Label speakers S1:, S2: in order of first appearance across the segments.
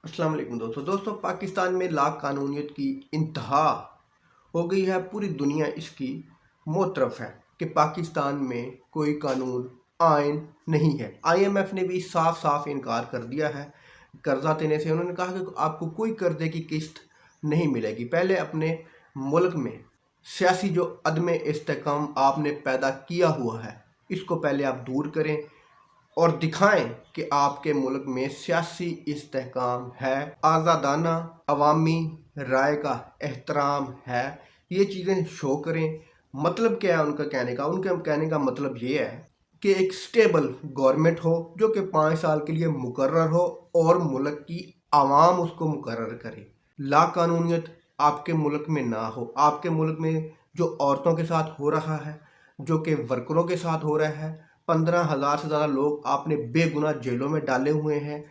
S1: अस्सलाम वालेकुम दोस्तों पाकिस्तान में लाख कानूनियत की इंतहा हो गई है। पूरी दुनिया इसकी मोतरफ है कि पाकिस्तान में कोई कानून आइन नहीं है। आईएमएफ ने भी साफ साफ इनकार कर दिया है कर्जा देने से। उन्होंने कहा कि आपको कोई कर्जे की किस्त नहीं मिलेगी। पहले अपने मुल्क में सियासी जो अदम इस्तेकाम आपने पैदा किया हुआ है, इसको पहले आप दूर करें और दिखाएं कि आपके मुल्क में सियासी इस्तेहकाम है, आज़ादाना अवामी राय का एहतराम है। ये चीज़ें शो करें। मतलब क्या है उनका कहने का? उनके कहने का मतलब ये है कि एक स्टेबल गवर्नमेंट हो जो कि 5 साल के लिए मुकर्रर हो और मुल्क की आवाम उसको मुकर्रर करे। ला कानूनियत आपके मुल्क में ना हो। आपके मुल्क में जो औरतों के साथ हो रहा है, जो कि वर्करों के साथ हो रहा है, 15,000 से ज़्यादा लोग आपने बेगुनाह जेलों में डाले हुए हैं।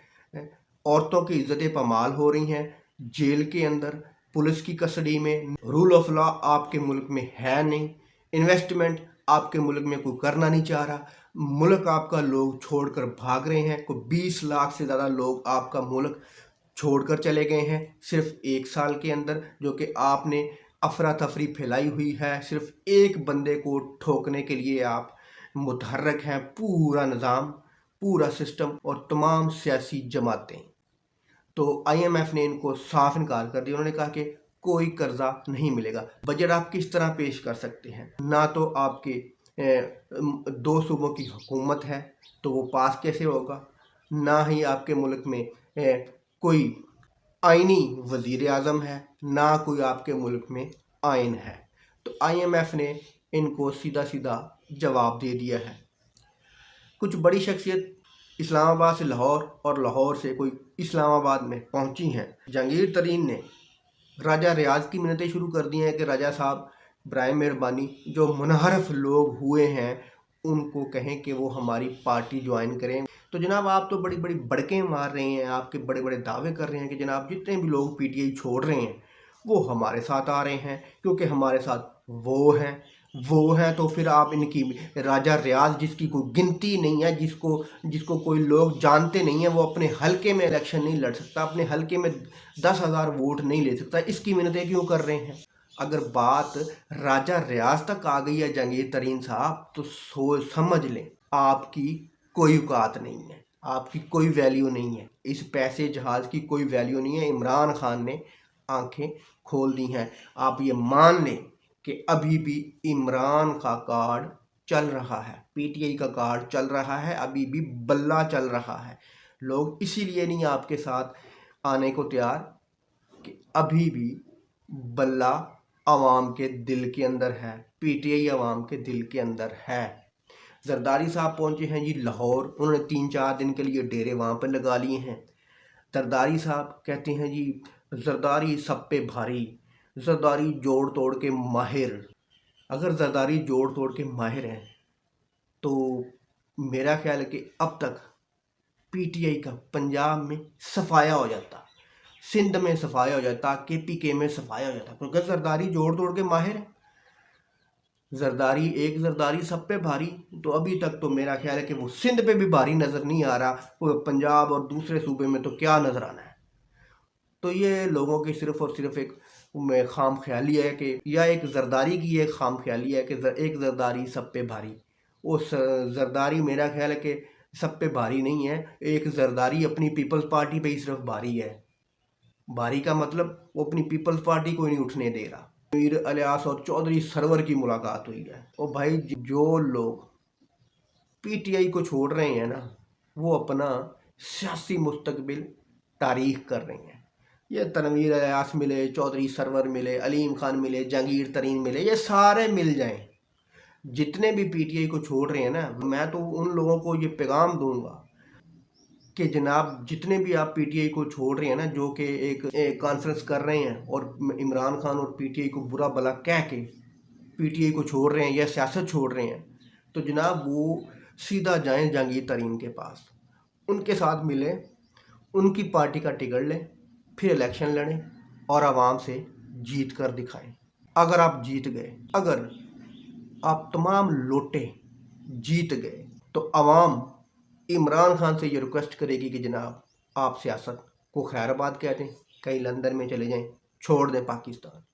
S1: औरतों की इज्जतें पमाल हो रही हैं जेल के अंदर, पुलिस की कस्टडी में। रूल ऑफ लॉ आपके मुल्क में है नहीं। इन्वेस्टमेंट आपके मुल्क में कोई करना नहीं चाह रहा। मुल्क आपका लोग छोड़कर भाग रहे हैं। कोई 20 लाख से ज़्यादा लोग आपका मुल्क छोड़कर चले गए हैं सिर्फ 1 साल के अंदर, जो कि आपने अफरा तफरी फैलाई हुई है। सिर्फ एक बंदे को ठोकने के लिए आप मुतहर्रक हैं। पूरा निज़ाम, पूरा सिस्टम और तमाम सियासी जमातें। तो आईएमएफ ने इनको साफ इनकार कर दिया। उन्होंने कहा कि कोई कर्जा नहीं मिलेगा। बजट आप किस तरह पेश कर सकते हैं? ना तो आपके दो सूबों की हुकूमत है तो वो पास कैसे होगा, ना ही आपके मुल्क में कोई आइनी वजीर आज़म है, ना कोई आपके मुल्क में आइन है। तो आईएमएफ ने इनको सीधा सीधा जवाब दे दिया है। कुछ बड़ी शख्सियत इस्लामाबाद से लाहौर और लाहौर से कोई इस्लामाबाद में पहुंची हैं। जहांगीर तरीन ने राजा रियाज की मिन्नतें शुरू कर दी हैं कि राजा साहब बराए मेहरबानी जो मुनहरफ लोग हुए हैं उनको कहें कि वो हमारी पार्टी ज्वाइन करें। तो जनाब आप तो बड़ी बड़ी बड़कें मार रहे हैं, आपके बड़े बड़े दावे कर रहे हैं कि जनाब जितने भी लोग पीटीआई छोड़ रहे हैं वो हमारे साथ आ रहे हैं क्योंकि हमारे साथ वो हैं। तो फिर आप इनकी राजा रियाज जिसकी कोई गिनती नहीं है, जिसको कोई लोग जानते नहीं है, वो अपने हलके में इलेक्शन नहीं लड़ सकता, अपने हलके में 10,000 वोट नहीं ले सकता, इसकी मिन्नतें क्यों कर रहे हैं? अगर बात राजा रियाज तक आ गई है जहांगीर तरीन साहब, तो सोच समझ लें आपकी कोई औकात नहीं है, आपकी कोई वैल्यू नहीं है। इस पैसे जहाज की कोई वैल्यू नहीं है। इमरान खान ने आंखें खोल दी हैं। आप ये मान लें कि अभी भी इमरान का कार्ड चल रहा है, पीटीआई का कार्ड चल रहा है, अभी भी बल्ला चल रहा है। लोग इसीलिए नहीं आपके साथ आने को तैयार कि अभी भी बल्ला आवाम के दिल के अंदर है, पीटीआई आवाम के दिल के अंदर है। जरदारी साहब पहुंचे हैं जी लाहौर। उन्होंने 3-4 दिन के लिए डेरे वहाँ पर लगा लिए हैं। जरदारी साहब कहते हैं जी जरदारी सब पे भारी, जरदारी जोड़ तोड़ के माहिर। अगर जरदारी जोड़ तोड़ के माहिर हैं तो मेरा ख्याल है कि अब तक पीटीआई का पंजाब में सफाया हो जाता, सिंध में सफाया हो जाता, केपीके में सफाया हो जाता, क्योंकि जरदारी जोड़ तोड़ के माहिर है। जरदारी सब पे भारी। तो अभी तक तो मेरा ख्याल है कि वो सिंध पे भी भारी नज़र नहीं आ रहा, वो पंजाब और दूसरे सूबे में तो क्या नज़र आना है। तो ये लोगों की सिर्फ और सिर्फ एक खाम ख्याली है कि, या एक जरदारी की एक खाम ख्याली है कि एक जरदारी सब पे भारी। वो जरदारी मेरा ख्याल है कि सब पे भारी नहीं है। एक जरदारी अपनी पीपल्स पार्टी पे ही सिर्फ भारी है। भारी का मतलब वो अपनी पीपल्स पार्टी को ही नहीं उठने दे रहा। मीर अलियास और चौधरी सरवर की मुलाकात हुई है। और भाई जो लोग पीटीआई को छोड़ रहे हैं ना, वो अपना सियासी मुस्तकबिल तारीख कर रहे हैं। ये तनवीर अलियास मिले, चौधरी सरवर मिले, अलीम खान मिले, जहांगीर तरीन मिले, ये सारे मिल जाएं, जितने भी पीटीआई को छोड़ रहे हैं ना, मैं तो उन लोगों को ये पैगाम दूंगा कि जनाब जितने भी आप पीटीआई को छोड़ रहे हैं ना, जो कि एक कॉन्फ्रेंस कर रहे हैं और इमरान खान और पीटीआई को बुरा भला कह के पीटीआई को छोड़ रहे हैं या सियासत छोड़ रहे हैं, तो जनाब वो सीधा जाएं जहांगीर तरीन के पास, उनके साथ मिलें, उनकी पार्टी का टिकट लें, फिर इलेक्शन लड़ें और आवाम से जीत कर दिखाएं। अगर आप जीत गए, अगर आप तमाम लोटे जीत गए, तो आवाम इमरान खान से ये रिक्वेस्ट करेगी कि जनाब आप सियासत को खैराबाद कह दें, कहीं लंदन में चले जाएं, छोड़ दें पाकिस्तान।